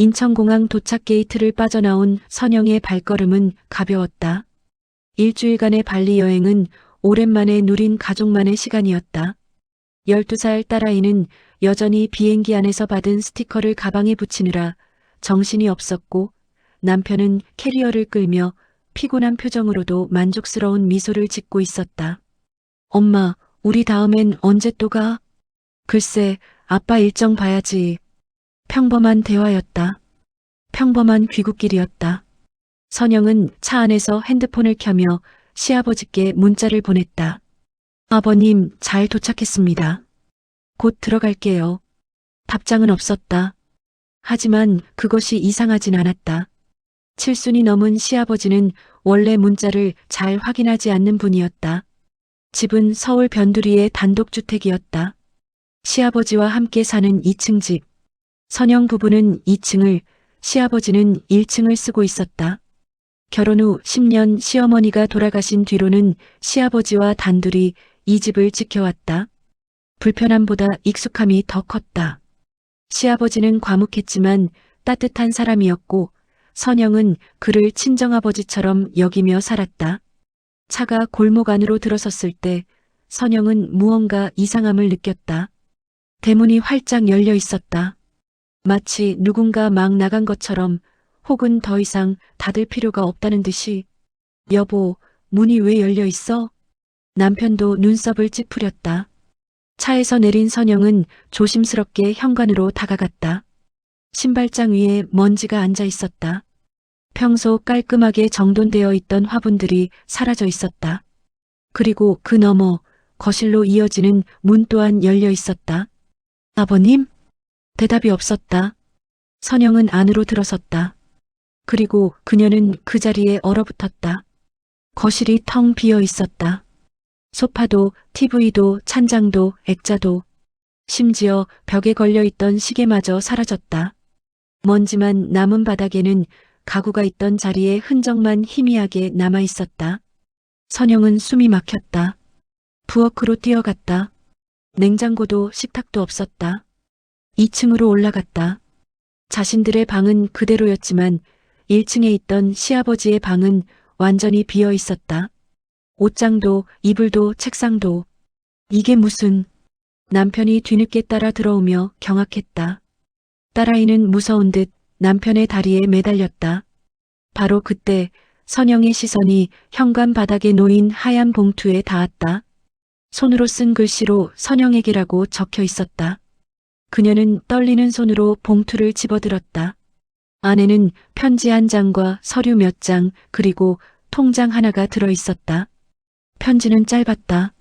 인천공항 도착 게이트를 빠져나온 선영의 발걸음은 가벼웠다. 일주일간의 발리 여행은 오랜만에 누린 가족만의 시간이었다. 12살 딸아이는 여전히 비행기 안에서 받은 스티커를 가방에 붙이느라 정신이 없었고, 남편은 캐리어를 끌며 피곤한 표정으로도 만족스러운 미소를 짓고 있었다. 엄마, 우리 다음엔 언제 또 가? 글쎄, 아빠 일정 봐야지. 평범한 대화였다. 평범한 귀국길이었다. 선영은 차 안에서 핸드폰을 켜며 시아버지께 문자를 보냈다. 아버님, 잘 도착했습니다. 곧 들어갈게요. 답장은 없었다. 하지만 그것이 이상하진 않았다. 7순이 넘은 시아버지는 원래 문자를 잘 확인하지 않는 분이었다. 집은 서울 변두리의 단독주택이었다. 시아버지와 함께 사는 2층 집. 선영 부부는 2층을, 시아버지는 1층을 쓰고 있었다. 결혼 후 10년 시어머니가 돌아가신 뒤로는 시아버지와 단둘이 이 집을 지켜왔다. 불편함보다 익숙함이 더 컸다. 시아버지는 과묵했지만 따뜻한 사람이었고, 선영은 그를 친정아버지처럼 여기며 살았다. 차가 골목 안으로 들어섰을 때 선영은 무언가 이상함을 느꼈다. 대문이 활짝 열려 있었다. 마치 누군가 막 나간 것처럼, 혹은 더 이상 닫을 필요가 없다는 듯이. 여보, 문이 왜 열려 있어? 남편도 눈썹을 찌푸렸다. 차에서 내린 선영은 조심스럽게 현관으로 다가갔다. 신발장 위에 먼지가 앉아 있었다. 평소 깔끔하게 정돈되어 있던 화분들이 사라져 있었다. 그리고 그 너머 거실로 이어지는 문 또한 열려 있었다. 아버님? 대답이 없었다. 선영은 안으로 들어섰다. 그리고 그녀는 그 자리에 얼어붙었다. 거실이 텅 비어 있었다. 소파도, TV도, 찬장도, 액자도, 심지어 벽에 걸려있던 시계마저 사라졌다. 먼지만 남은 바닥에는 가구가 있던 자리에 흔적만 희미하게 남아 있었다. 선영은 숨이 막혔다. 부엌으로 뛰어갔다. 냉장고도 식탁도 없었다. 2층으로 올라갔다. 자신들의 방은 그대로였지만 1층에 있던 시아버지의 방은 완전히 비어 있었다. 옷장도, 이불도, 책상도. 이게 무슨... 남편이 뒤늦게 따라 들어오며 경악했다. 딸아이는 무서운 듯 남편의 다리에 매달렸다. 바로 그때 선영의 시선이 현관 바닥에 놓인 하얀 봉투에 닿았다. 손으로 쓴 글씨로 선영에게라고 적혀 있었다. 그녀는 떨리는 손으로 봉투를 집어들었다. 안에는 편지 한 장과 서류 몇 장, 그리고 통장 하나가 들어 있었다. 편지는 짧았다.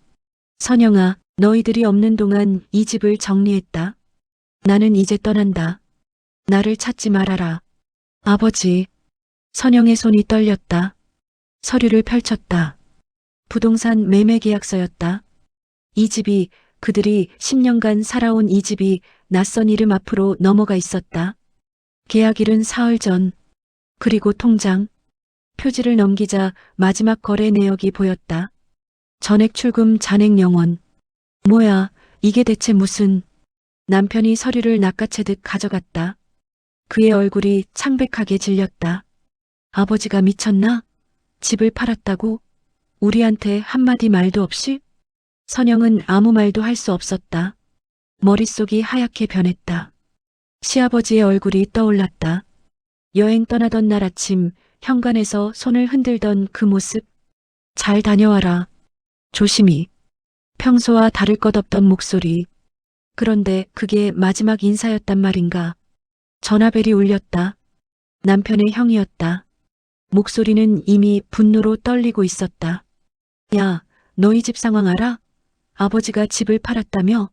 선영아, 너희들이 없는 동안 이 집을 정리했다. 나는 이제 떠난다. 나를 찾지 말아라. 아버지. 선영의 손이 떨렸다. 서류를 펼쳤다. 부동산 매매 계약서였다. 이 집이, 그들이 10년간 살아온 이 집이 낯선 이름 앞으로 넘어가 있었다. 계약일은 사흘 전. 그리고 통장. 표지를 넘기자 마지막 거래 내역이 보였다. 전액 출금 잔액 영원. 뭐야, 이게 대체 무슨... 남편이 서류를 낚아채듯 가져갔다. 그의 얼굴이 창백하게 질렸다. 아버지가 미쳤나? 집을 팔았다고? 우리한테 한마디 말도 없이? 선영은 아무 말도 할 수 없었다. 머릿속이 하얗게 변했다. 시아버지의 얼굴이 떠올랐다. 여행 떠나던 날 아침 현관에서 손을 흔들던 그 모습. 잘 다녀와라. 조심히. 평소와 다를 것 없던 목소리. 그런데 그게 마지막 인사였단 말인가. 전화벨이 울렸다. 남편의 형이었다. 목소리는 이미 분노로 떨리고 있었다. 야, 너희 집 상황 알아? 아버지가 집을 팔았다며?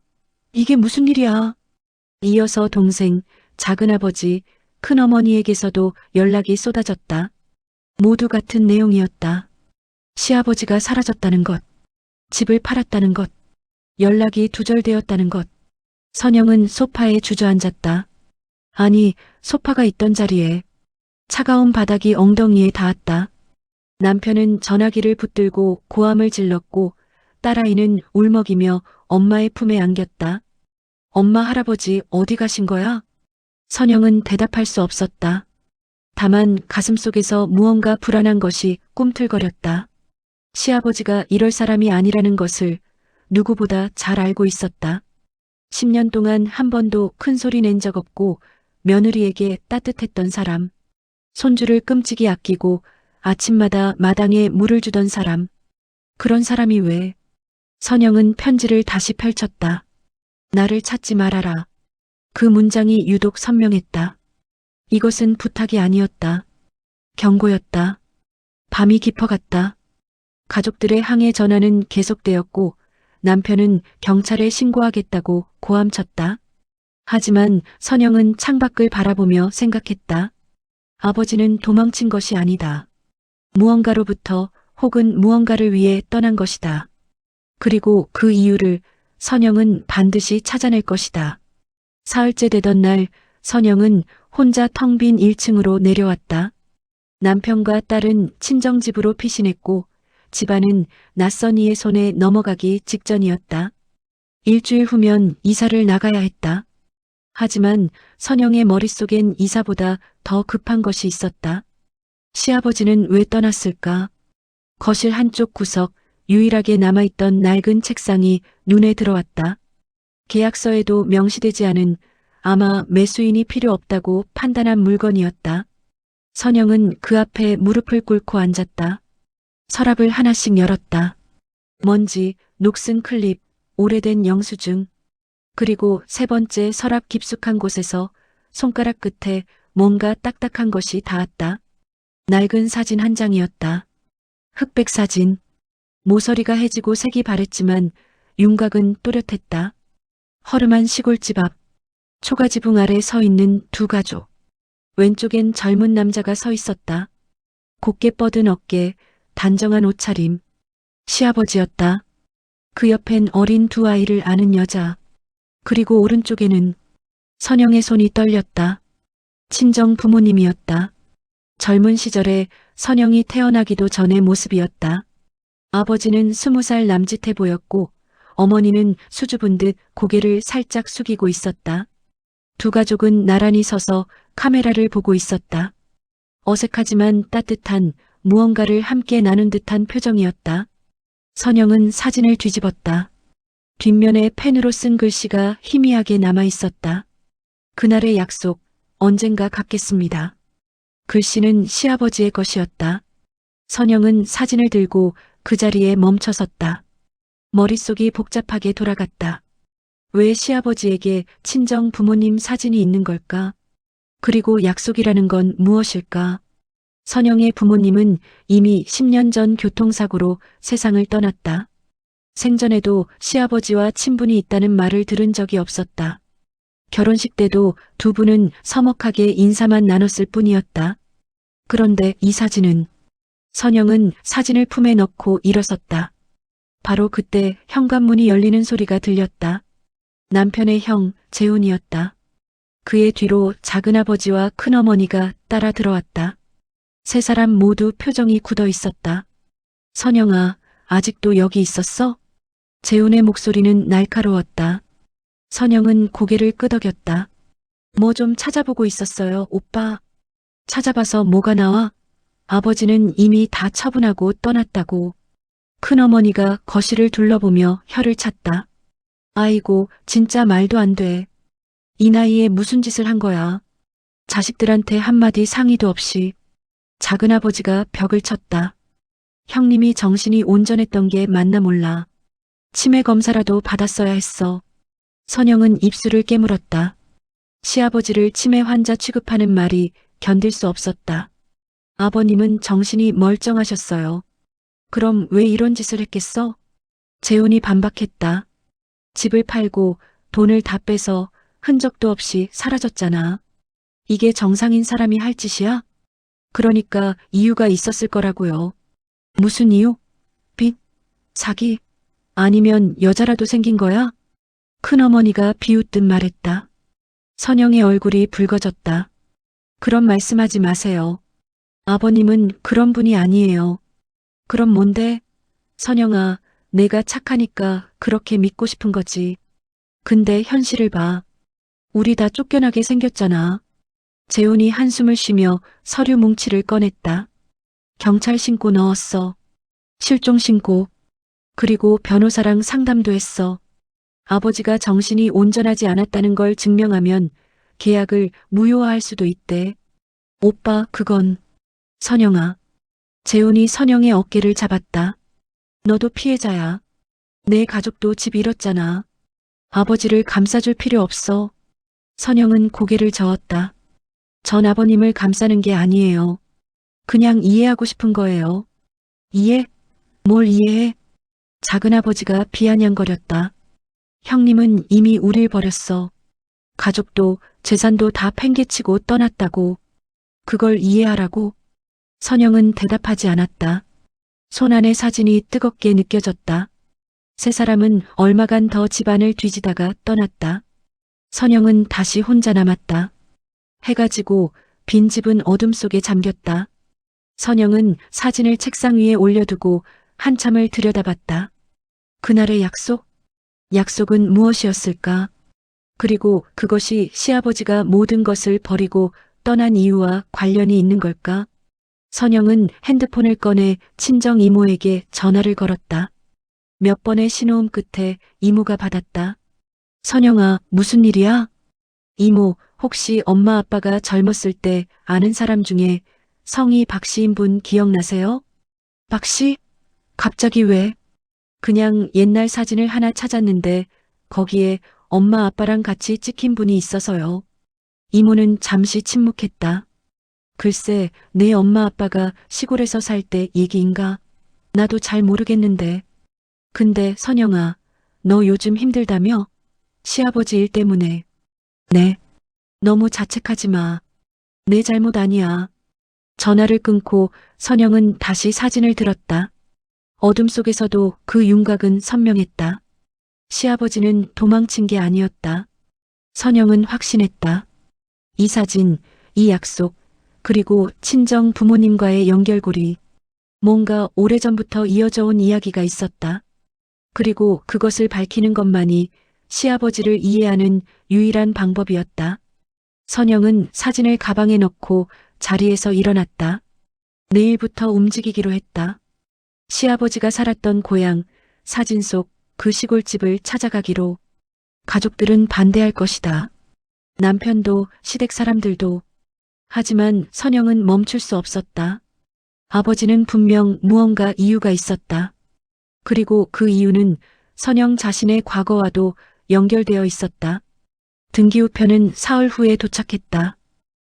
이게 무슨 일이야? 이어서 동생, 작은아버지, 큰어머니에게서도 연락이 쏟아졌다. 모두 같은 내용이었다. 시아버지가 사라졌다는 것, 집을 팔았다는 것, 연락이 두절되었다는 것. 선영은 소파에 주저앉았다. 아니, 소파가 있던 자리에 차가운 바닥이 엉덩이에 닿았다. 남편은 전화기를 붙들고 고함을 질렀고, 딸아이는 울먹이며 엄마의 품에 안겼다. 엄마, 할아버지 어디 가신 거야? 선영은 대답할 수 없었다. 다만 가슴속에서 무언가 불안한 것이 꿈틀거렸다. 시아버지가 이럴 사람이 아니라는 것을 누구보다 잘 알고 있었다. 10년 동안 한 번도 큰 소리 낸 적 없고 며느리에게 따뜻했던 사람. 손주를 끔찍이 아끼고 아침마다 마당에 물을 주던 사람. 그런 사람이 왜? 선영은 편지를 다시 펼쳤다. 나를 찾지 말아라. 그 문장이 유독 선명했다. 이것은 부탁이 아니었다. 경고였다. 밤이 깊어갔다. 가족들의 항해 전화는 계속되었고 남편은 경찰에 신고하겠다고 고함쳤다. 하지만 선영은 창밖을 바라보며 생각했다. 아버지는 도망친 것이 아니다. 무언가로부터 혹은 무언가를 위해 떠난 것이다. 그리고 그 이유를 선영은 반드시 찾아낼 것이다. 사흘째 되던 날 선영은 혼자 텅 빈 1층으로 내려왔다. 남편과 딸은 친정집으로 피신했고 집안은 낯선 이의 손에 넘어가기 직전이었다. 일주일 후면 이사를 나가야 했다. 하지만 선영의 머릿속엔 이사보다 더 급한 것이 있었다. 시아버지는 왜 떠났을까? 거실 한쪽 구석 유일하게 남아있던 낡은 책상이 눈에 들어왔다. 계약서에도 명시되지 않은 아마 매수인이 필요 없다고 판단한 물건이었다. 선영은 그 앞에 무릎을 꿇고 앉았다. 서랍을 하나씩 열었다. 먼지, 녹슨 클립, 오래된 영수증. 그리고 세 번째 서랍 깊숙한 곳에서 손가락 끝에 뭔가 딱딱한 것이 닿았다. 낡은 사진 한 장이었다. 흑백 사진. 모서리가 해지고 색이 바랬지만 윤곽은 또렷했다. 허름한 시골집 앞. 초가지붕 아래 서 있는 두 가족. 왼쪽엔 젊은 남자가 서 있었다. 곧게 뻗은 어깨, 단정한 옷차림. 시아버지였다. 그 옆엔 어린 두 아이를 아는 여자. 그리고 오른쪽에는 선영의 손이 떨렸다. 친정 부모님이었다. 젊은 시절에 선영이 태어나기도 전의 모습이었다. 아버지는 20살 남짓해 보였고 어머니는 수줍은 듯 고개를 살짝 숙이고 있었다. 두 가족은 나란히 서서 카메라를 보고 있었다. 어색하지만 따뜻한 무언가를 함께 나눈 듯한 표정이었다. 선영은 사진을 뒤집었다. 뒷면에 펜으로 쓴 글씨가 희미하게 남아 있었다. 그날의 약속, 언젠가 갚겠습니다. 글씨는 시아버지의 것이었다. 선영은 사진을 들고 그 자리에 멈춰섰다. 머릿속이 복잡하게 돌아갔다. 왜 시아버지에게 친정 부모님 사진이 있는 걸까? 그리고 약속이라는 건 무엇일까? 선영의 부모님은 이미 10년 전 교통사고로 세상을 떠났다. 생전에도 시아버지와 친분이 있다는 말을 들은 적이 없었다. 결혼식 때도 두 분은 서먹하게 인사만 나눴을 뿐이었다. 그런데 이 사진은 선영은 사진을 품에 넣고 일어섰다. 바로 그때 현관문이 열리는 소리가 들렸다. 남편의 형 재훈이었다. 그의 뒤로 작은아버지와 큰어머니가 따라 들어왔다. 세 사람 모두 표정이 굳어 있었다. 선영아, 아직도 여기 있었어? 재훈의 목소리는 날카로웠다. 선영은 고개를 끄덕였다. 뭐 좀 찾아보고 있었어요, 오빠. 찾아봐서 뭐가 나와? 아버지는 이미 다 처분하고 떠났다고. 큰어머니가 거실을 둘러보며 혀를 찼다. 아이고, 진짜 말도 안 돼. 이 나이에 무슨 짓을 한 거야. 자식들한테 한마디 상의도 없이. 작은아버지가 벽을 쳤다. 형님이 정신이 온전했던 게 맞나 몰라. 치매 검사라도 받았어야 했어. 선영은 입술을 깨물었다. 시아버지를 치매 환자 취급하는 말이 견딜 수 없었다. 아버님은 정신이 멀쩡하셨어요. 그럼 왜 이런 짓을 했겠어? 재훈이 반박했다. 집을 팔고 돈을 다 빼서 흔적도 없이 사라졌잖아. 이게 정상인 사람이 할 짓이야? 그러니까 이유가 있었을 거라고요. 무슨 이유? 빚? 사기? 아니면 여자라도 생긴 거야? 큰어머니가 비웃듯 말했다. 선영의 얼굴이 붉어졌다. 그런 말씀하지 마세요. 아버님은 그런 분이 아니에요. 그럼 뭔데? 선영아, 내가 착하니까 그렇게 믿고 싶은 거지. 근데 현실을 봐. 우리 다 쫓겨나게 생겼잖아. 재훈이 한숨을 쉬며 서류 뭉치를 꺼냈다. 경찰 신고 넣었어. 실종 신고. 그리고 변호사랑 상담도 했어. 아버지가 정신이 온전하지 않았다는 걸 증명하면 계약을 무효화할 수도 있대. 오빠, 그건. 선영아. 재훈이 선영의 어깨를 잡았다. 너도 피해자야. 내 가족도 집 잃었잖아. 아버지를 감싸줄 필요 없어. 선영은 고개를 저었다. 전 아버님을 감싸는 게 아니에요. 그냥 이해하고 싶은 거예요. 이해? 뭘 이해해? 작은아버지가 비아냥거렸다. 형님은 이미 우릴 버렸어. 가족도 재산도 다 팽개치고 떠났다고. 그걸 이해하라고? 선영은 대답하지 않았다. 손안의 사진이 뜨겁게 느껴졌다. 세 사람은 얼마간 더 집안을 뒤지다가 떠났다. 선영은 다시 혼자 남았다. 해가 지고 빈 집은 어둠 속에 잠겼다. 선영은 사진을 책상 위에 올려두고 한참을 들여다봤다. 그날의 약속? 약속은 무엇이었을까? 그리고 그것이 시아버지가 모든 것을 버리고 떠난 이유와 관련이 있는 걸까? 선영은 핸드폰을 꺼내 친정 이모에게 전화를 걸었다. 몇 번의 신호음 끝에 이모가 받았다. 선영아, 무슨 일이야? 이모, 혹시 엄마 아빠가 젊었을 때 아는 사람 중에 성이 박씨인 분 기억나세요? 박씨? 갑자기 왜? 그냥 옛날 사진을 하나 찾았는데 거기에 엄마 아빠랑 같이 찍힌 분이 있어서요. 이모는 잠시 침묵했다. 글쎄, 내 엄마 아빠가 시골에서 살 때 얘기인가? 나도 잘 모르겠는데. 근데 선영아, 너 요즘 힘들다며? 시아버지 일 때문에. 네. 너무 자책하지 마. 내 잘못 아니야. 전화를 끊고 선영은 다시 사진을 들었다. 어둠 속에서도 그 윤곽은 선명했다. 시아버지는 도망친 게 아니었다. 선영은 확신했다. 이 사진, 이 약속, 그리고 친정 부모님과의 연결고리. 뭔가 오래전부터 이어져 온 이야기가 있었다. 그리고 그것을 밝히는 것만이 시아버지를 이해하는 유일한 방법이었다. 선영은 사진을 가방에 넣고 자리에서 일어났다. 내일부터 움직이기로 했다. 시아버지가 살았던 고향, 사진 속 그 시골집을 찾아가기로. 가족들은 반대할 것이다. 남편도 시댁 사람들도. 하지만 선영은 멈출 수 없었다. 아버지는 분명 무언가 이유가 있었다. 그리고 그 이유는 선영 자신의 과거와도 연결되어 있었다. 등기우편은 사흘 후에 도착했다.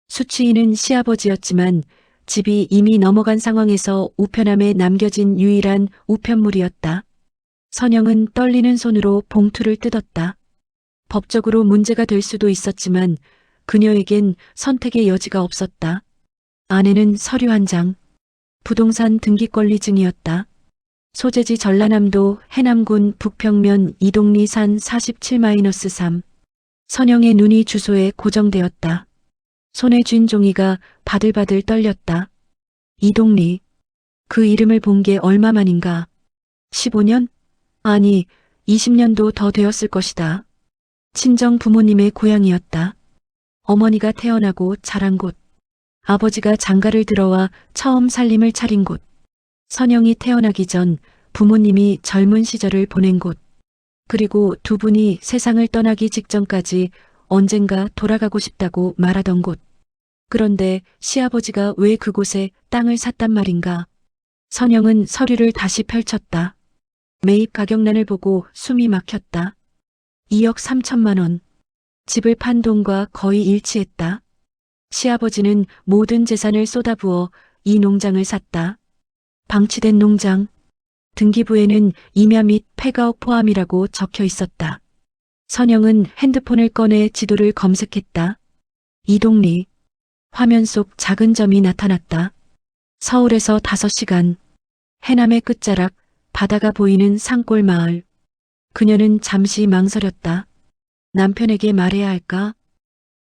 수취인은 시아버지였지만 집이 이미 넘어간 상황에서 우편함에 남겨진 유일한 우편물이었다. 선영은 떨리는 손으로 봉투를 뜯었다. 법적으로 문제가 될 수도 있었지만 그녀에겐 선택의 여지가 없었다. 안에는 서류 한 장, 부동산 등기권리증이었다. 소재지 전라남도 해남군 북평면 이동리 산 47-3. 선영의 눈이 주소에 고정되었다. 손에 쥔 종이가 바들바들 떨렸다. 이동리. 그 이름을 본 게 얼마 만인가? 15년? 아니, 20년도 더 되었을 것이다. 친정 부모님의 고향이었다. 어머니가 태어나고 자란 곳. 아버지가 장가를 들어와 처음 살림을 차린 곳. 선영이 태어나기 전 부모님이 젊은 시절을 보낸 곳. 그리고 두 분이 세상을 떠나기 직전까지 언젠가 돌아가고 싶다고 말하던 곳. 그런데 시아버지가 왜 그곳에 땅을 샀단 말인가? 선영은 서류를 다시 펼쳤다. 매입 가격란을 보고 숨이 막혔다. 2억 3천만 원. 집을 판 돈과 거의 일치했다. 시아버지는 모든 재산을 쏟아부어 이 농장을 샀다. 방치된 농장. 등기부에는 임야 및 폐가옥 포함이라고 적혀 있었다. 선영은 핸드폰을 꺼내 지도를 검색했다. 이동리. 화면 속 작은 점이 나타났다. 서울에서 5시간. 해남의 끝자락, 바다가 보이는 산골 마을. 그녀는 잠시 망설였다. 남편에게 말해야 할까?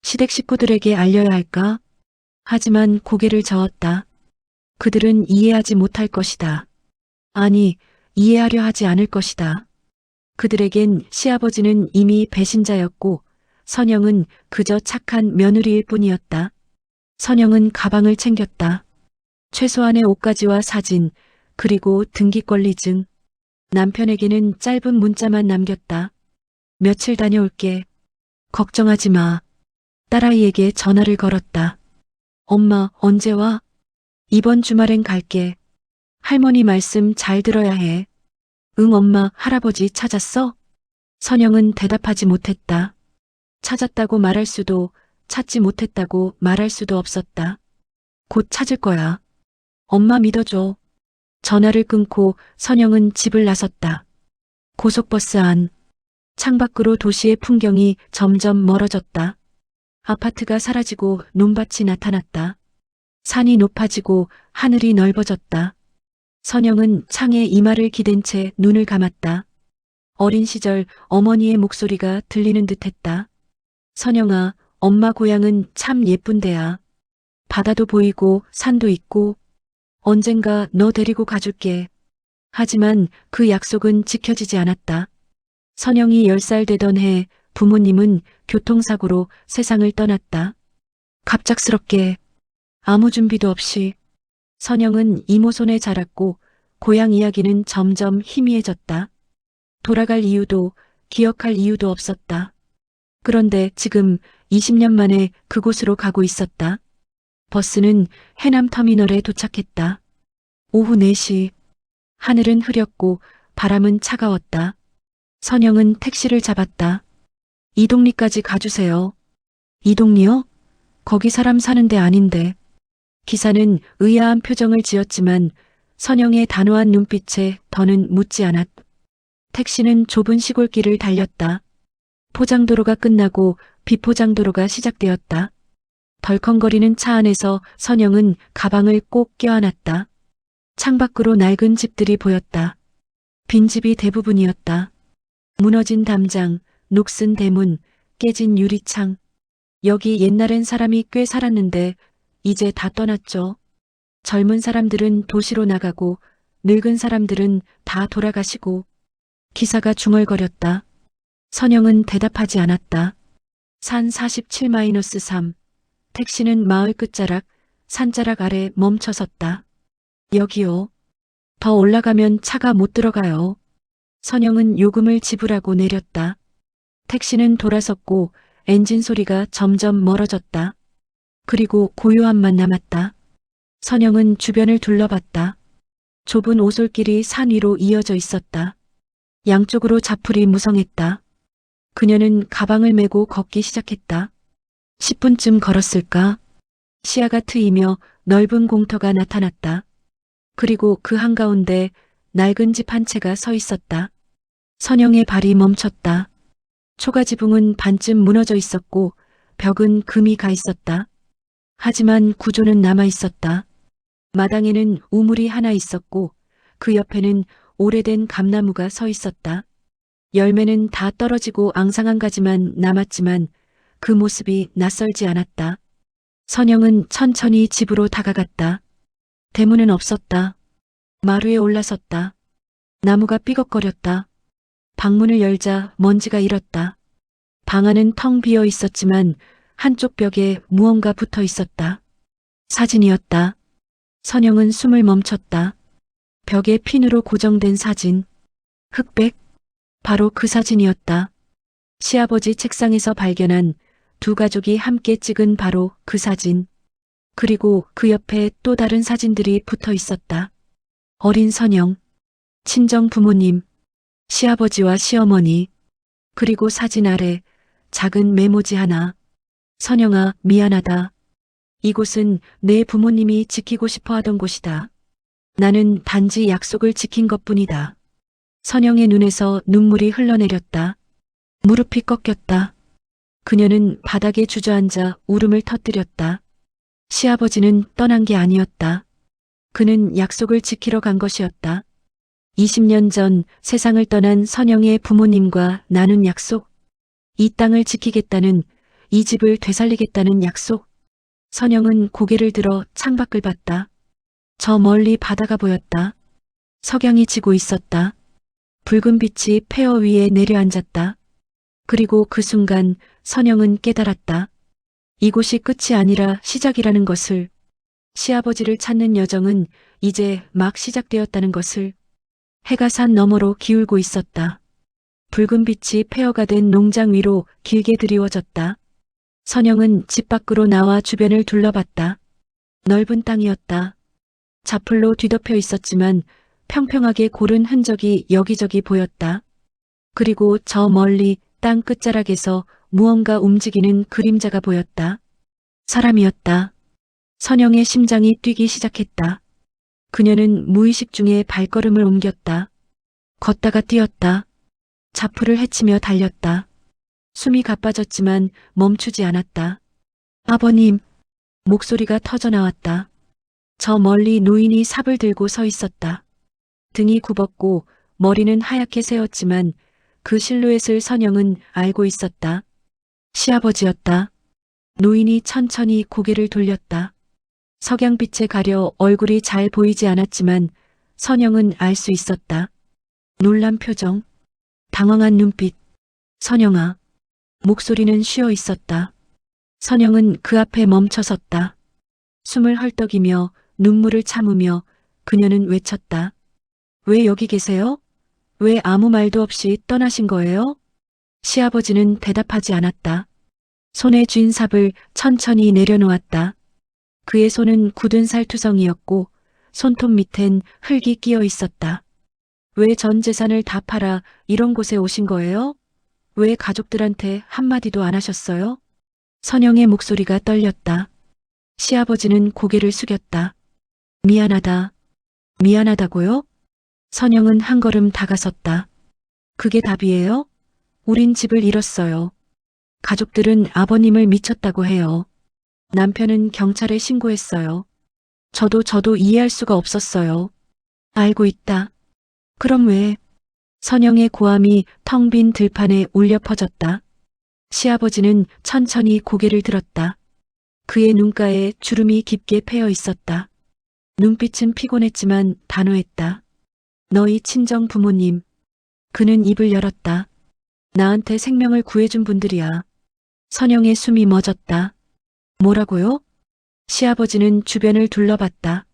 시댁 식구들에게 알려야 할까? 하지만 고개를 저었다. 그들은 이해하지 못할 것이다. 아니, 이해하려 하지 않을 것이다. 그들에겐 시아버지는 이미 배신자였고 선영은 그저 착한 며느리일 뿐이었다. 선영은 가방을 챙겼다. 최소한의 옷가지와 사진, 그리고 등기권리증. 남편에게는 짧은 문자만 남겼다. 며칠 다녀올게. 걱정하지 마. 딸아이에게 전화를 걸었다. 엄마, 언제 와? 이번 주말엔 갈게. 할머니 말씀 잘 들어야 해. 응, 엄마, 할아버지 찾았어? 선영은 대답하지 못했다. 찾았다고 말할 수도, 찾지 못했다고 말할 수도 없었다. 곧 찾을 거야. 엄마 믿어줘. 전화를 끊고 선영은 집을 나섰다. 고속버스 안. 창밖으로 도시의 풍경이 점점 멀어졌다. 아파트가 사라지고 논밭이 나타났다. 산이 높아지고 하늘이 넓어졌다. 선영은 창에 이마를 기댄 채 눈을 감았다. 어린 시절 어머니의 목소리가 들리는 듯했다. 선영아, 엄마 고향은 참 예쁜 데야. 바다도 보이고 산도 있고 언젠가 너 데리고 가줄게. 하지만 그 약속은 지켜지지 않았다. 선영이 10살 되던 해 부모님은 교통사고로 세상을 떠났다. 갑작스럽게 아무 준비도 없이 선영은 이모 손에 자랐고 고향 이야기는 점점 희미해졌다. 돌아갈 이유도 기억할 이유도 없었다. 그런데 지금 20년 만에 그곳으로 가고 있었다. 버스는 해남터미널에 도착했다. 오후 4시. 하늘은 흐렸고 바람은 차가웠다. 선영은 택시를 잡았다. 이동리까지 가주세요. 이동리요? 거기 사람 사는 데 아닌데. 기사는 의아한 표정을 지었지만 선영의 단호한 눈빛에 더는 묻지 않았다. 택시는 좁은 시골길을 달렸다. 포장도로가 끝나고 비포장도로가 시작되었다. 덜컹거리는 차 안에서 선영은 가방을 꼭 껴안았다. 창밖으로 낡은 집들이 보였다. 빈집이 대부분이었다. 무너진 담장, 녹슨 대문, 깨진 유리창. 여기 옛날엔 사람이 꽤 살았는데 이제 다 떠났죠. 젊은 사람들은 도시로 나가고 늙은 사람들은 다 돌아가시고. 기사가 중얼거렸다. 선영은 대답하지 않았다. 산 47-3. 택시는 마을 끝자락, 산자락 아래 멈춰섰다. 여기요. 더 올라가면 차가 못 들어가요. 선영은 요금을 지불하고 내렸다. 택시는 돌아섰고 엔진 소리가 점점 멀어졌다. 그리고 고요함만 남았다. 선영은 주변을 둘러봤다. 좁은 오솔길이 산 위로 이어져 있었다. 양쪽으로 자풀이 무성했다. 그녀는 가방을 메고 걷기 시작했다. 10분쯤 걸었을까? 시야가 트이며 넓은 공터가 나타났다. 그리고 그 한가운데 낡은 집 한 채가 서 있었다. 선영의 발이 멈췄다. 초가지붕은 반쯤 무너져 있었고 벽은 금이 가 있었다. 하지만 구조는 남아 있었다. 마당에는 우물이 하나 있었고 그 옆에는 오래된 감나무가 서 있었다. 열매는 다 떨어지고 앙상한 가지만 남았지만 그 모습이 낯설지 않았다. 선영은 천천히 집으로 다가갔다. 대문은 없었다. 마루에 올라섰다. 나무가 삐걱거렸다. 방문을 열자 먼지가 일었다. 방 안은 텅 비어 있었지만 한쪽 벽에 무언가 붙어 있었다. 사진이었다. 선영은 숨을 멈췄다. 벽에 핀으로 고정된 사진. 흑백. 바로 그 사진이었다. 시아버지 책상에서 발견한 두 가족이 함께 찍은 바로 그 사진. 그리고 그 옆에 또 다른 사진들이 붙어 있었다. 어린 선영, 친정 부모님, 시아버지와 시어머니, 그리고 사진 아래 작은 메모지 하나. 선영아, 미안하다. 이곳은 내 부모님이 지키고 싶어 하던 곳이다. 나는 단지 약속을 지킨 것뿐이다. 선영의 눈에서 눈물이 흘러내렸다. 무릎이 꺾였다. 그녀는 바닥에 주저앉아 울음을 터뜨렸다. 시아버지는 떠난 게 아니었다. 그는 약속을 지키러 간 것이었다. 20년 전 세상을 떠난 선영의 부모님과 나눈 약속. 이 땅을 지키겠다는, 이 집을 되살리겠다는 약속. 선영은 고개를 들어 창밖을 봤다. 저 멀리 바다가 보였다. 석양이 지고 있었다. 붉은 빛이 폐허 위에 내려앉았다. 그리고 그 순간 선영은 깨달았다. 이곳이 끝이 아니라 시작이라는 것을, 시아버지를 찾는 여정은 이제 막 시작되었다는 것을. 해가 산 너머로 기울고 있었다. 붉은 빛이 폐허가 된 농장 위로 길게 드리워졌다. 선영은 집 밖으로 나와 주변을 둘러봤다. 넓은 땅이었다. 자풀로 뒤덮여 있었지만 평평하게 고른 흔적이 여기저기 보였다. 그리고 저 멀리 땅 끝자락에서 무언가 움직이는 그림자가 보였다. 사람이었다. 선영의 심장이 뛰기 시작했다. 그녀는 무의식 중에 발걸음을 옮겼다. 걷다가 뛰었다. 자풀을 헤치며 달렸다. 숨이 가빠졌지만 멈추지 않았다. 아버님, 목소리가 터져나왔다. 저 멀리 노인이 삽을 들고 서 있었다. 등이 굽었고 머리는 하얗게 새었지만 그 실루엣을 선영은 알고 있었다. 시아버지였다. 노인이 천천히 고개를 돌렸다. 석양빛에 가려 얼굴이 잘 보이지 않았지만 선영은 알 수 있었다. 놀란 표정, 당황한 눈빛. 선영아. 목소리는 쉬어 있었다. 선영은 그 앞에 멈춰 섰다. 숨을 헐떡이며 눈물을 참으며 그녀는 외쳤다. 왜 여기 계세요? 왜 아무 말도 없이 떠나신 거예요? 시아버지는 대답하지 않았다. 손에 쥔 삽을 천천히 내려놓았다. 그의 손은 굳은 살투성이었고 손톱 밑엔 흙이 끼어 있었다. 왜 전 재산을 다 팔아 이런 곳에 오신 거예요? 왜 가족들한테 한마디도 안 하셨어요? 선영의 목소리가 떨렸다. 시아버지는 고개를 숙였다. 미안하다. 미안하다고요? 선영은 한 걸음 다가섰다. 그게 답이에요? 우린 집을 잃었어요. 가족들은 아버님을 미쳤다고 해요. 남편은 경찰에 신고했어요. 저도 이해할 수가 없었어요. 알고 있다. 그럼 왜? 선영의 고함이 텅 빈 들판에 울려 퍼졌다. 시아버지는 천천히 고개를 들었다. 그의 눈가에 주름이 깊게 패여 있었다. 눈빛은 피곤했지만 단호했다. 너희 친정 부모님. 그는 입을 열었다. 나한테 생명을 구해준 분들이야. 선영의 숨이 멎었다. 뭐라고요? 시아버지는 주변을 둘러봤다.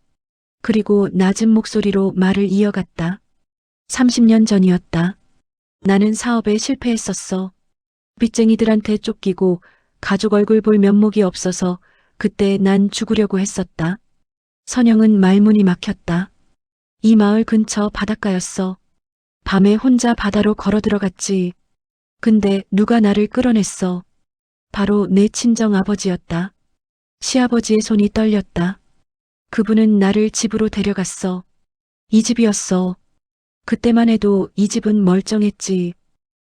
그리고 낮은 목소리로 말을 이어갔다. 30년 전이었다. 나는 사업에 실패했었어. 빚쟁이들한테 쫓기고 가족 얼굴 볼 면목이 없어서 그때 난 죽으려고 했었다. 선영은 말문이 막혔다. 이 마을 근처 바닷가였어. 밤에 혼자 바다로 걸어 들어갔지. 근데 누가 나를 끌어냈어. 바로 내 친정 아버지였다. 시아버지의 손이 떨렸다. 그분은 나를 집으로 데려갔어. 이 집이었어. 그때만 해도 이 집은 멀쩡했지.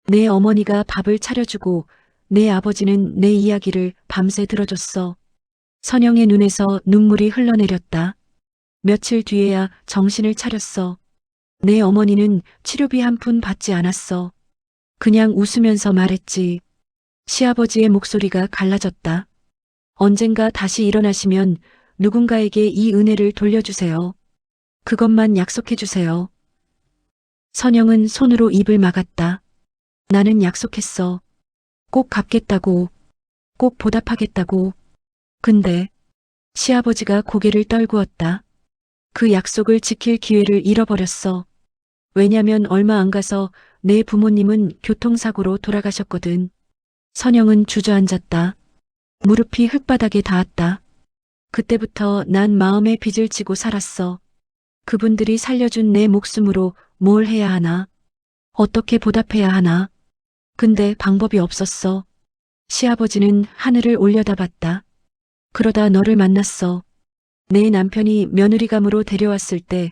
내 어머니가 밥을 차려주고 내 아버지는 내 이야기를 밤새 들어줬어. 선영의 눈에서 눈물이 흘러내렸다. 며칠 뒤에야 정신을 차렸어. 내 어머니는 치료비 한 푼 받지 않았어. 그냥 웃으면서 말했지. 시아버지의 목소리가 갈라졌다. 언젠가 다시 일어나시면 누군가에게 이 은혜를 돌려주세요. 그것만 약속해주세요. 선영은 손으로 입을 막았다. 나는 약속했어. 꼭 갚겠다고. 꼭 보답하겠다고. 근데 시아버지가 고개를 떨구었다. 그 약속을 지킬 기회를 잃어버렸어. 왜냐면 얼마 안 가서 내 부모님은 교통사고로 돌아가셨거든. 선영은 주저앉았다. 무릎이 흙바닥에 닿았다. 그때부터 난 마음에 빚을 지고 살았어. 그분들이 살려준 내 목숨으로 뭘 해야 하나? 어떻게 보답해야 하나? 근데 방법이 없었어. 시아버지는 하늘을 올려다봤다. 그러다 너를 만났어. 내 남편이 며느리감으로 데려왔을 때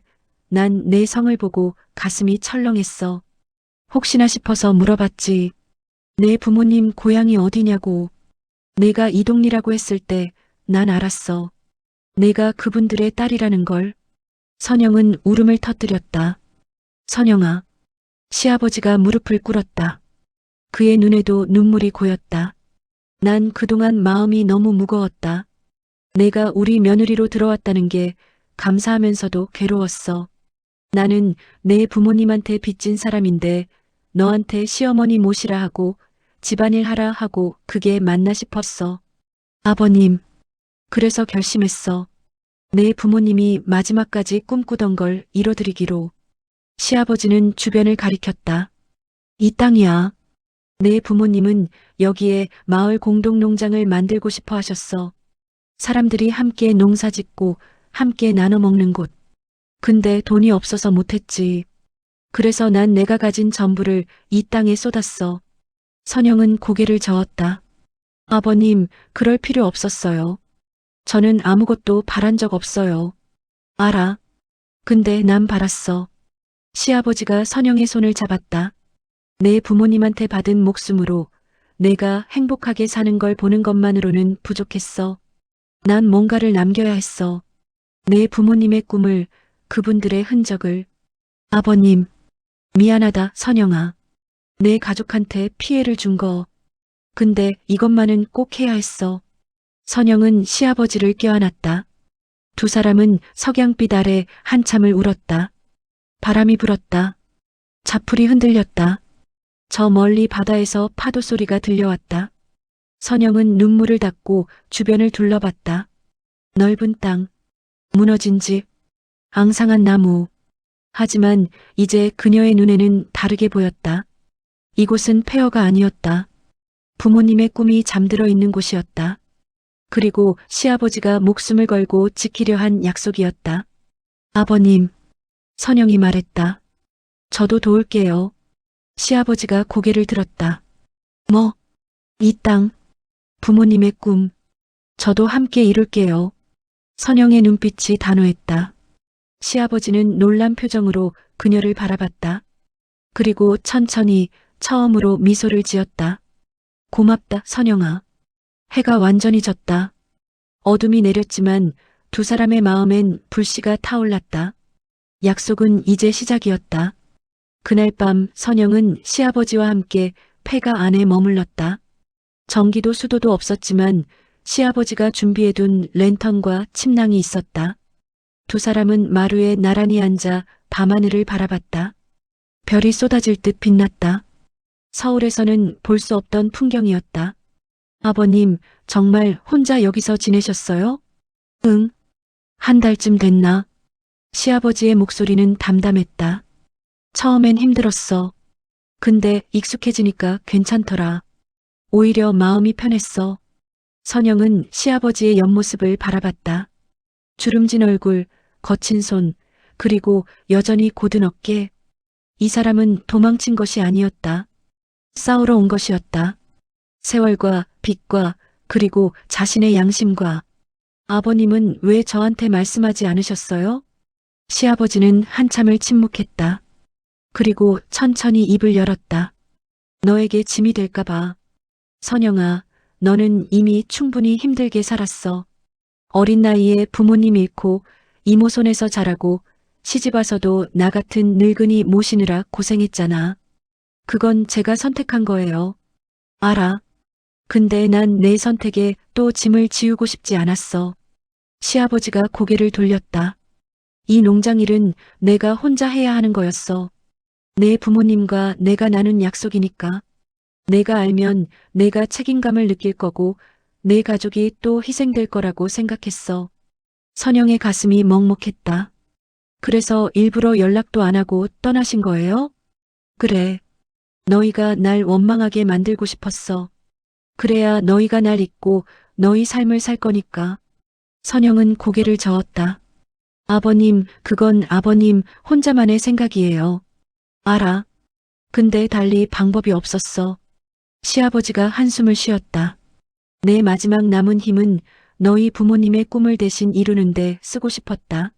난 내 성을 보고 가슴이 철렁했어. 혹시나 싶어서 물어봤지. 내 부모님 고향이 어디냐고. 내가 이동리라고 했을 때 난 알았어. 내가 그분들의 딸이라는 걸. 선영은 울음을 터뜨렸다. 선영아. 시아버지가 무릎을 꿇었다. 그의 눈에도 눈물이 고였다. 난 그동안 마음이 너무 무거웠다. 내가 우리 며느리로 들어왔다는 게 감사하면서도 괴로웠어. 나는 내 부모님한테 빚진 사람인데 너한테 시어머니 모시라 하고 집안일 하라 하고 그게 맞나 싶었어. 아버님, 그래서 결심했어. 내 부모님이 마지막까지 꿈꾸던 걸 이뤄드리기로. 시아버지는 주변을 가리켰다. 이 땅이야. 내 부모님은 여기에 마을 공동농장을 만들고 싶어 하셨어. 사람들이 함께 농사 짓고 함께 나눠 먹는 곳. 근데 돈이 없어서 못했지. 그래서 난 내가 가진 전부를 이 땅에 쏟았어. 선영은 고개를 저었다. 아버님, 그럴 필요 없었어요. 저는 아무것도 바란 적 없어요. 알아. 근데 난 바랐어. 시아버지가 선영의 손을 잡았다. 내 부모님한테 받은 목숨으로 내가 행복하게 사는 걸 보는 것만으로는 부족했어. 난 뭔가를 남겨야 했어. 내 부모님의 꿈을, 그분들의 흔적을. 아버님, 미안하다, 선영아. 내 가족한테 피해를 준 거. 근데 이것만은 꼭 해야 했어. 선영은 시아버지를 껴안았다. 두 사람은 석양빛 아래 한참을 울었다. 바람이 불었다. 자풀이 흔들렸다. 저 멀리 바다에서 파도 소리가 들려왔다. 선영은 눈물을 닦고 주변을 둘러봤다. 넓은 땅, 무너진 집, 앙상한 나무. 하지만 이제 그녀의 눈에는 다르게 보였다. 이곳은 폐허가 아니었다. 부모님의 꿈이 잠들어 있는 곳이었다. 그리고 시아버지가 목숨을 걸고 지키려 한 약속이었다. 아버님, 선영이 말했다. 저도 도울게요. 시아버지가 고개를 들었다. 뭐? 이 땅, 부모님의 꿈, 저도 함께 이룰게요. 선영의 눈빛이 단호했다. 시아버지는 놀란 표정으로 그녀를 바라봤다. 그리고 천천히 처음으로 미소를 지었다. 고맙다, 선영아. 해가 완전히 졌다. 어둠이 내렸지만 두 사람의 마음엔 불씨가 타올랐다. 약속은 이제 시작이었다. 그날 밤 선영은 시아버지와 함께 폐가 안에 머물렀다. 전기도 수도도 없었지만 시아버지가 준비해둔 랜턴과 침낭이 있었다. 두 사람은 마루에 나란히 앉아 밤하늘을 바라봤다. 별이 쏟아질 듯 빛났다. 서울에서는 볼 수 없던 풍경이었다. 아버님, 정말 혼자 여기서 지내셨어요? 응. 한 달쯤 됐나? 시아버지의 목소리는 담담했다. 처음엔 힘들었어. 근데 익숙해지니까 괜찮더라. 오히려 마음이 편했어. 선영은 시아버지의 옆모습을 바라봤다. 주름진 얼굴, 거친 손, 그리고 여전히 곧은 어깨. 이 사람은 도망친 것이 아니었다. 싸우러 온 것이었다. 세월과 빛과 그리고 자신의 양심과. 아버님은 왜 저한테 말씀하지 않으셨어요? 시아버지는 한참을 침묵했다. 그리고 천천히 입을 열었다. 너에게 짐이 될까봐. 선영아, 너는 이미 충분히 힘들게 살았어. 어린 나이에 부모님 잃고 이모 손에서 자라고 시집 와서도 나 같은 늙은이 모시느라 고생했잖아. 그건 제가 선택한 거예요. 알아. 근데 난 내 선택에 또 짐을 지우고 싶지 않았어. 시아버지가 고개를 돌렸다. 이 농장 일은 내가 혼자 해야 하는 거였어. 내 부모님과 내가 나눈 약속이니까. 내가 알면 내가 책임감을 느낄 거고 내 가족이 또 희생될 거라고 생각했어. 선영의 가슴이 먹먹했다. 그래서 일부러 연락도 안 하고 떠나신 거예요? 그래. 너희가 날 원망하게 만들고 싶었어. 그래야 너희가 날 잊고 너희 삶을 살 거니까. 선영은 고개를 저었다. 아버님, 그건 아버님 혼자만의 생각이에요. 알아. 근데 달리 방법이 없었어. 시아버지가 한숨을 쉬었다. 내 마지막 남은 힘은 너희 부모님의 꿈을 대신 이루는데 쓰고 싶었다.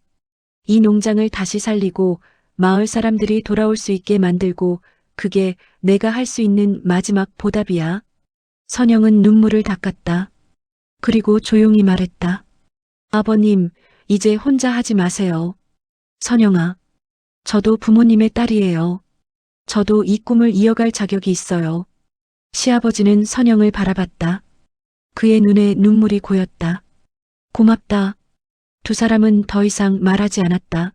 이 농장을 다시 살리고 마을 사람들이 돌아올 수 있게 만들고 그게 내가 할 수 있는 마지막 보답이야. 선영은 눈물을 닦았다. 그리고 조용히 말했다. 아버님, 이제 혼자 하지 마세요. 선영아, 저도 부모님의 딸이에요. 저도 이 꿈을 이어갈 자격이 있어요. 시아버지는 선영을 바라봤다. 그의 눈에 눈물이 고였다. 고맙다. 두 사람은 더 이상 말하지 않았다.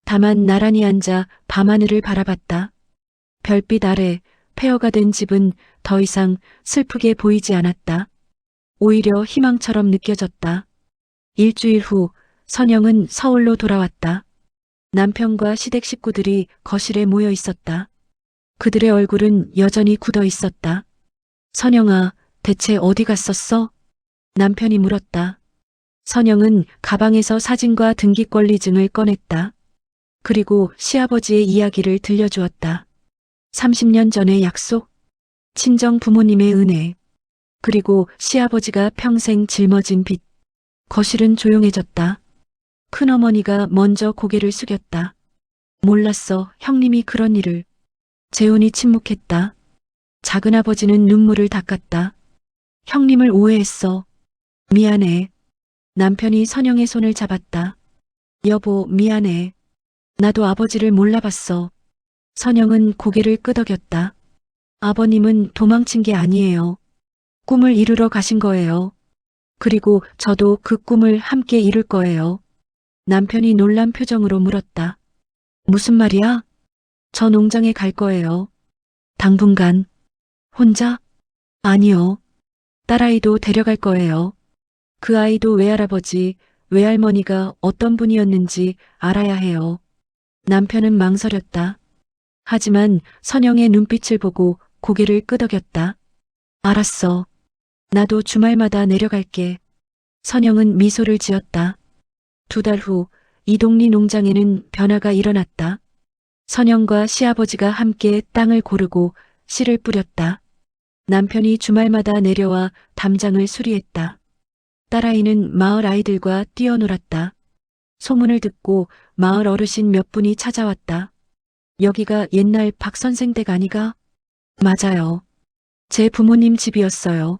다만 나란히 앉아 밤하늘을 바라봤다. 별빛 아래 폐허가 된 집은 더 이상 슬프게 보이지 않았다. 오히려 희망처럼 느껴졌다. 일주일 후 선영은 서울로 돌아왔다. 남편과 시댁 식구들이 거실에 모여 있었다. 그들의 얼굴은 여전히 굳어 있었다. 선영아, 대체 어디 갔었어? 남편이 물었다. 선영은 가방에서 사진과 등기권리증을 꺼냈다. 그리고 시아버지의 이야기를 들려주었다. 30년 전의 약속, 친정 부모님의 은혜, 그리고 시아버지가 평생 짊어진 빚. 거실은 조용해졌다. 큰어머니가 먼저 고개를 숙였다. 몰랐어, 형님이 그런 일을. 재훈이 침묵했다. 작은아버지는 눈물을 닦았다. 형님을 오해했어. 미안해. 남편이 선영의 손을 잡았다. 여보, 미안해. 나도 아버지를 몰라봤어. 선영은 고개를 끄덕였다. 아버님은 도망친 게 아니에요. 꿈을 이루러 가신 거예요. 그리고 저도 그 꿈을 함께 이룰 거예요. 남편이 놀란 표정으로 물었다. 무슨 말이야? 저 농장에 갈 거예요. 당분간. 혼자? 아니요. 딸아이도 데려갈 거예요. 그 아이도 외할아버지, 외할머니가 어떤 분이었는지 알아야 해요. 남편은 망설였다. 하지만 선영의 눈빛을 보고 고개를 끄덕였다. 알았어. 나도 주말마다 내려갈게. 선영은 미소를 지었다. 2달 후 이동리 농장에는 변화가 일어났다. 선영과 시아버지가 함께 땅을 고르고 씨를 뿌렸다. 남편이 주말마다 내려와 담장을 수리했다. 딸아이는 마을 아이들과 뛰어놀았다. 소문을 듣고 마을 어르신 몇 분이 찾아왔다. 여기가 옛날 박 선생 댁 아니가? 맞아요. 제 부모님 집이었어요.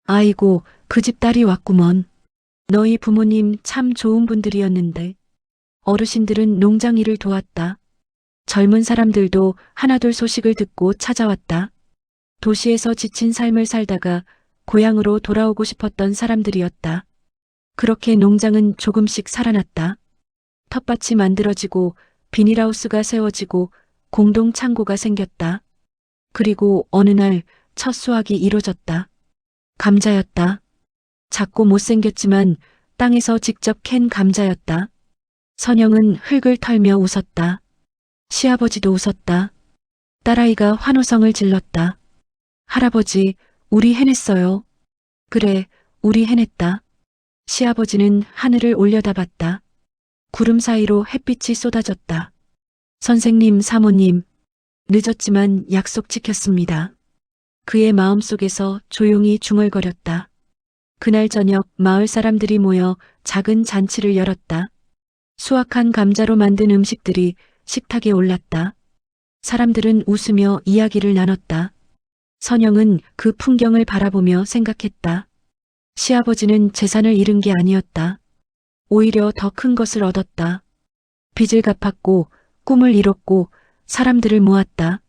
아이고, 그 집 딸이 왔구먼. 너희 부모님 참 좋은 분들이었는데. 어르신들은 농장 일을 도왔다. 젊은 사람들도 하나둘 소식을 듣고 찾아왔다. 도시에서 지친 삶을 살다가 고향으로 돌아오고 싶었던 사람들이었다. 그렇게 농장은 조금씩 살아났다. 텃밭이 만들어지고 비닐하우스가 세워지고 공동 창고가 생겼다. 그리고 어느 날 첫 수확이 이루어졌다. 감자였다. 작고 못생겼지만 땅에서 직접 캔 감자였다. 선영은 흙을 털며 웃었다. 시아버지도 웃었다. 딸아이가 환호성을 질렀다. 할아버지, 우리 해냈어요. 그래, 우리 해냈다. 시아버지는 하늘을 올려다봤다. 구름 사이로 햇빛이 쏟아졌다. 선생님, 사모님, 늦었지만 약속 지켰습니다. 그의 마음속에서 조용히 중얼거렸다. 그날 저녁 마을 사람들이 모여 작은 잔치를 열었다. 수확한 감자로 만든 음식들이 식탁에 올랐다. 사람들은 웃으며 이야기를 나눴다. 선영은 그 풍경을 바라보며 생각했다. 시아버지는 재산을 잃은 게 아니었다. 오히려 더 큰 것을 얻었다. 빚을 갚았고 꿈을 이뤘고 사람들을 모았다.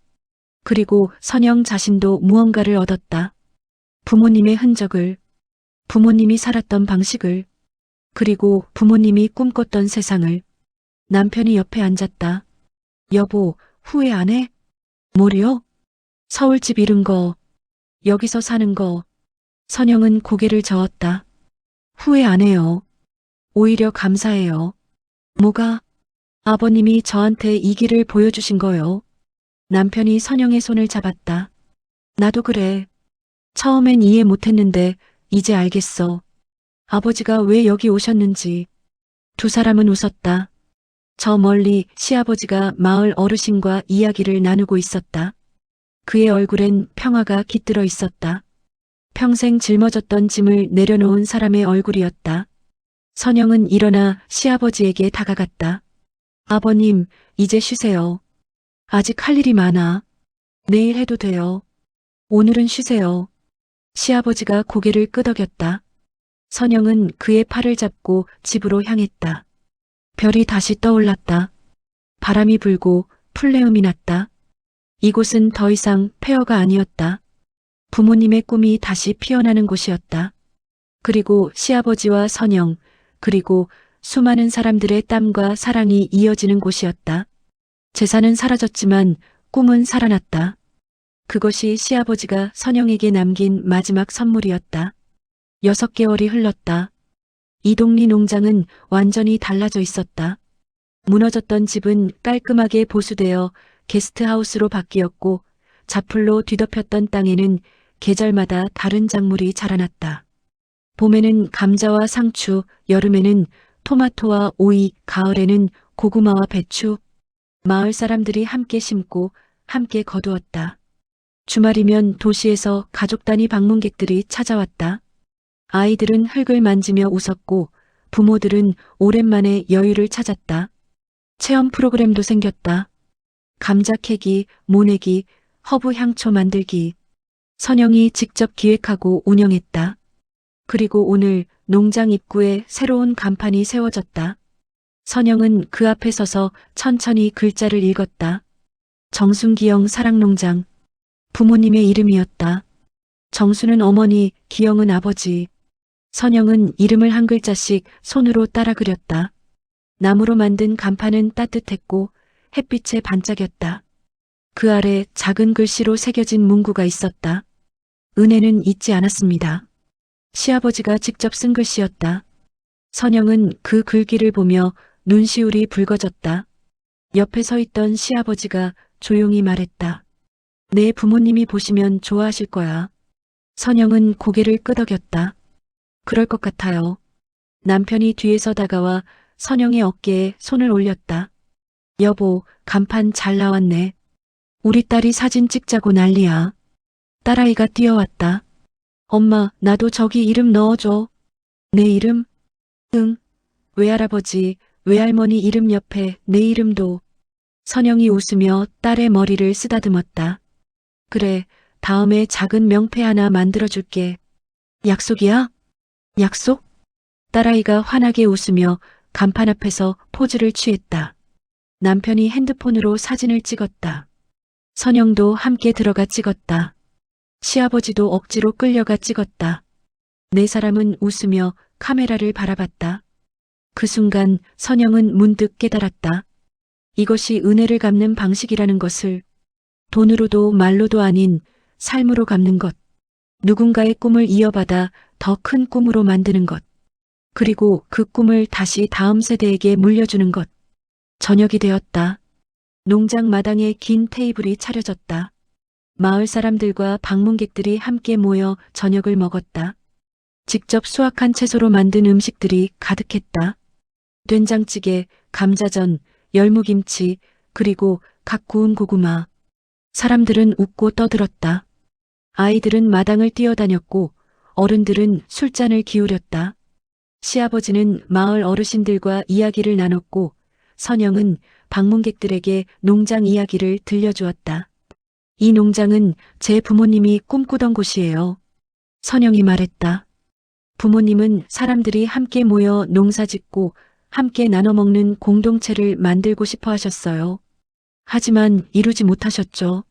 그리고 선영 자신도 무언가를 얻었다. 부모님의 흔적을, 부모님이 살았던 방식을, 그리고 부모님이 꿈꿨던 세상을. 남편이 옆에 앉았다. 여보, 후회 안 해? 뭐요? 서울집 잃은 거, 여기서 사는 거. 선영은 고개를 저었다. 후회 안 해요. 오히려 감사해요. 뭐가? 아버님이 저한테 이 길을 보여주신 거요. 남편이 선영의 손을 잡았다. 나도 그래. 처음엔 이해 못했는데 이제 알겠어. 아버지가 왜 여기 오셨는지. 두 사람은 웃었다. 저 멀리 시아버지가 마을 어르신과 이야기를 나누고 있었다. 그의 얼굴엔 평화가 깃들어 있었다. 평생 짊어졌던 짐을 내려놓은 사람의 얼굴이었다. 선영은 일어나 시아버지에게 다가갔다. 아버님, 이제 쉬세요. 아직 할 일이 많아. 내일 해도 돼요. 오늘은 쉬세요. 시아버지가 고개를 끄덕였다. 선영은 그의 팔을 잡고 집으로 향했다. 별이 다시 떠올랐다. 바람이 불고 풀내음이 났다. 이곳은 더 이상 폐허가 아니었다. 부모님의 꿈이 다시 피어나는 곳이었다. 그리고 시아버지와 선영, 그리고 수많은 사람들의 땀과 사랑이 이어지는 곳이었다. 재산은 사라졌지만 꿈은 살아났다. 그것이 시아버지가 선영에게 남긴 마지막 선물이었다. 6개월이 흘렀다. 이동리 농장은 완전히 달라져 있었다. 무너졌던 집은 깔끔하게 보수되어 게스트하우스로 바뀌었고 자풀로 뒤덮였던 땅에는 계절마다 다른 작물이 자라났다. 봄에는 감자와 상추, 여름에는 토마토와 오이, 가을에는 고구마와 배추. 마을 사람들이 함께 심고 함께 거두었다. 주말이면 도시에서 가족 단위 방문객들이 찾아왔다. 아이들은 흙을 만지며 웃었고 부모들은 오랜만에 여유를 찾았다. 체험 프로그램도 생겼다. 감자 캐기, 모내기, 허브 향초 만들기. 선영이 직접 기획하고 운영했다. 그리고 오늘 농장 입구에 새로운 간판이 세워졌다. 선영은 그 앞에 서서 천천히 글자를 읽었다. 정순기영 사랑농장. 부모님의 이름이었다. 정수는 어머니, 기영은 아버지. 선영은 이름을 한 글자씩 손으로 따라 그렸다. 나무로 만든 간판은 따뜻했고 햇빛에 반짝였다. 그 아래 작은 글씨로 새겨진 문구가 있었다. 은혜는 잊지 않았습니다. 시아버지가 직접 쓴 글씨였다. 선영은 그 글귀를 보며 눈시울이 붉어졌다. 옆에 서 있던 시아버지가 조용히 말했다. 내 부모님이 보시면 좋아하실 거야. 선영은 고개를 끄덕였다. 그럴 것 같아요. 남편이 뒤에서 다가와 선영의 어깨에 손을 올렸다. 여보, 간판 잘 나왔네. 우리 딸이 사진 찍자고 난리야. 딸아이가 뛰어왔다. 엄마, 나도 저기 이름 넣어줘. 내 이름? 응. 외할아버지, 외할머니 이름 옆에 내 이름도. 선영이 웃으며 딸의 머리를 쓰다듬었다. 그래, 다음에 작은 명패 하나 만들어줄게. 약속이야? 약속? 딸아이가 환하게 웃으며 간판 앞에서 포즈를 취했다. 남편이 핸드폰으로 사진을 찍었다. 선영도 함께 들어가 찍었다. 시아버지도 억지로 끌려가 찍었다. 네 사람은 웃으며 카메라를 바라봤다. 그 순간 선영은 문득 깨달았다. 이것이 은혜를 갚는 방식이라는 것을. 돈으로도 말로도 아닌 삶으로 갚는 것. 누군가의 꿈을 이어받아 더 큰 꿈으로 만드는 것. 그리고 그 꿈을 다시 다음 세대에게 물려주는 것. 저녁이 되었다. 농장 마당에 긴 테이블이 차려졌다. 마을 사람들과 방문객들이 함께 모여 저녁을 먹었다. 직접 수확한 채소로 만든 음식들이 가득했다. 된장찌개, 감자전, 열무김치, 그리고 각 구운 고구마. 사람들은 웃고 떠들었다. 아이들은 마당을 뛰어다녔고 어른들은 술잔을 기울였다. 시아버지는 마을 어르신들과 이야기를 나눴고 선영은 방문객들에게 농장 이야기를 들려주었다. 이 농장은 제 부모님이 꿈꾸던 곳이에요. 선영이 말했다. 부모님은 사람들이 함께 모여 농사짓고 함께 나눠 먹는 공동체를 만들고 싶어 하셨어요. 하지만 이루지 못하셨죠.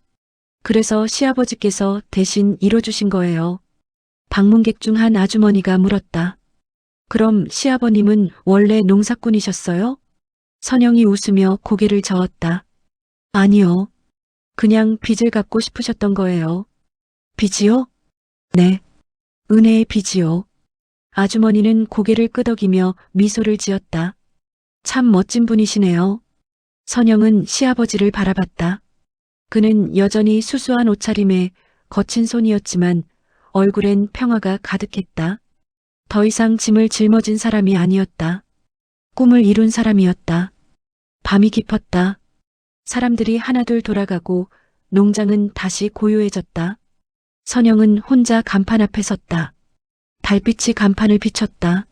그래서 시아버지께서 대신 이뤄주신 거예요. 방문객 중 한 아주머니가 물었다. 그럼 시아버님은 원래 농사꾼이셨어요? 선영이 웃으며 고개를 저었다. 아니요. 그냥 빚을 갚고 싶으셨던 거예요. 빚이요? 네. 은혜의 빚이요. 아주머니는 고개를 끄덕이며 미소를 지었다. 참 멋진 분이시네요. 선영은 시아버지를 바라봤다. 그는 여전히 수수한 옷차림에 거친 손이었지만 얼굴엔 평화가 가득했다. 더 이상 짐을 짊어진 사람이 아니었다. 꿈을 이룬 사람이었다. 밤이 깊었다. 사람들이 하나둘 돌아가고 농장은 다시 고요해졌다. 선영은 혼자 간판 앞에 섰다. 달빛이 간판을 비췄다.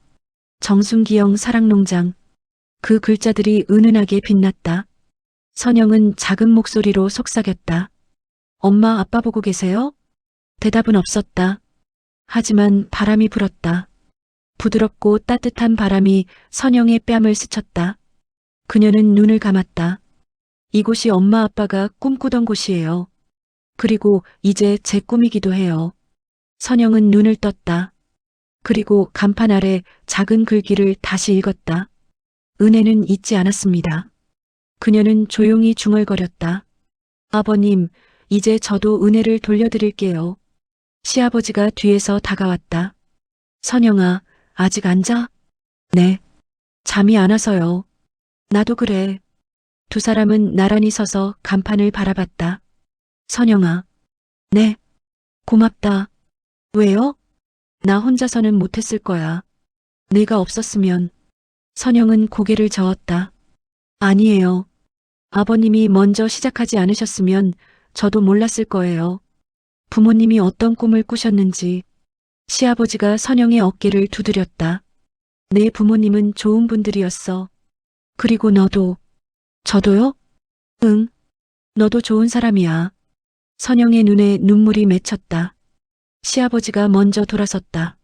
정순기영 사랑농장. 그 글자들이 은은하게 빛났다. 선영은 작은 목소리로 속삭였다. 엄마, 아빠 보고 계세요? 대답은 없었다. 하지만 바람이 불었다. 부드럽고 따뜻한 바람이 선영의 뺨을 스쳤다. 그녀는 눈을 감았다. 이곳이 엄마 아빠가 꿈꾸던 곳이에요. 그리고 이제 제 꿈이기도 해요. 선영은 눈을 떴다. 그리고 간판 아래 작은 글귀를 다시 읽었다. 은혜는 잊지 않았습니다. 그녀는 조용히 중얼거렸다. 아버님, 이제 저도 은혜를 돌려드릴게요. 시아버지가 뒤에서 다가왔다. 선영아, 아직 안 자? 네. 잠이 안 와서요. 나도 그래. 두 사람은 나란히 서서 간판을 바라봤다. 선영아. 네. 고맙다. 왜요? 나 혼자서는 못했을 거야. 네가 없었으면. 선영은 고개를 저었다. 아니에요. 아버님이 먼저 시작하지 않으셨으면 저도 몰랐을 거예요. 부모님이 어떤 꿈을 꾸셨는지. 시아버지가 선영의 어깨를 두드렸다. 내 부모님은 좋은 분들이었어. 그리고 너도. 저도요? 응. 너도 좋은 사람이야. 선영의 눈에 눈물이 맺혔다. 시아버지가 먼저 돌아섰다.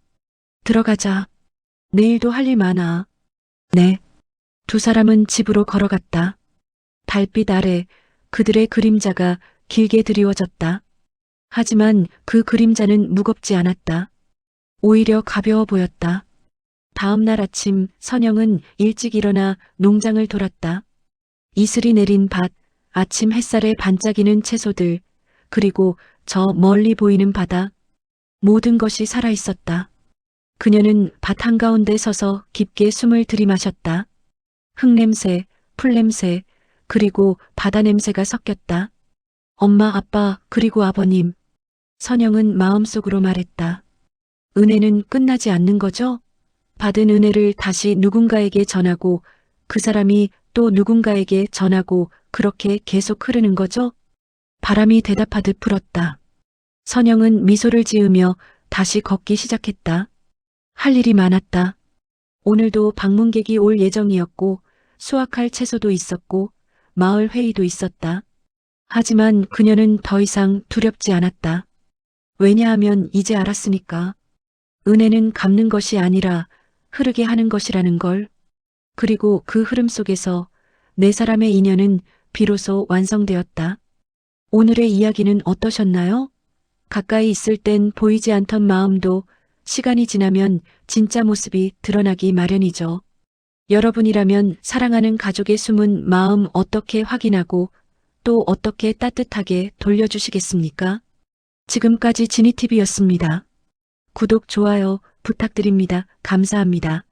들어가자. 내일도 할 일 많아. 네. 두 사람은 집으로 걸어갔다. 달빛 아래 그들의 그림자가 길게 드리워졌다. 하지만 그 그림자는 무겁지 않았다. 오히려 가벼워 보였다. 다음 날 아침 선영은 일찍 일어나 농장을 돌았다. 이슬이 내린 밭, 아침 햇살에 반짝이는 채소들, 그리고 저 멀리 보이는 바다. 모든 것이 살아있었다. 그녀는 밭 한가운데 서서 깊게 숨을 들이마셨다. 흙냄새, 풀냄새, 그리고 바다 냄새가 섞였다. 엄마, 아빠, 그리고 아버님. 선영은 마음속으로 말했다. 은혜는 끝나지 않는 거죠? 받은 은혜를 다시 누군가에게 전하고 그 사람이 또 누군가에게 전하고 그렇게 계속 흐르는 거죠? 바람이 대답하듯 불었다. 선영은 미소를 지으며 다시 걷기 시작했다. 할 일이 많았다. 오늘도 방문객이 올 예정이었고 수확할 채소도 있었고 마을 회의도 있었다. 하지만 그녀는 더 이상 두렵지 않았다. 왜냐하면 이제 알았으니까. 은혜는 갚는 것이 아니라 흐르게 하는 것이라는 걸. 그리고 그 흐름 속에서 네 사람의 인연은 비로소 완성되었다. 오늘의 이야기는 어떠셨나요? 가까이 있을 땐 보이지 않던 마음도 시간이 지나면 진짜 모습이 드러나기 마련이죠. 여러분이라면 사랑하는 가족의 숨은 마음 어떻게 확인하고 또 어떻게 따뜻하게 돌려주시겠습니까? 지금까지 지니TV였습니다. 구독, 좋아요 부탁드립니다. 감사합니다.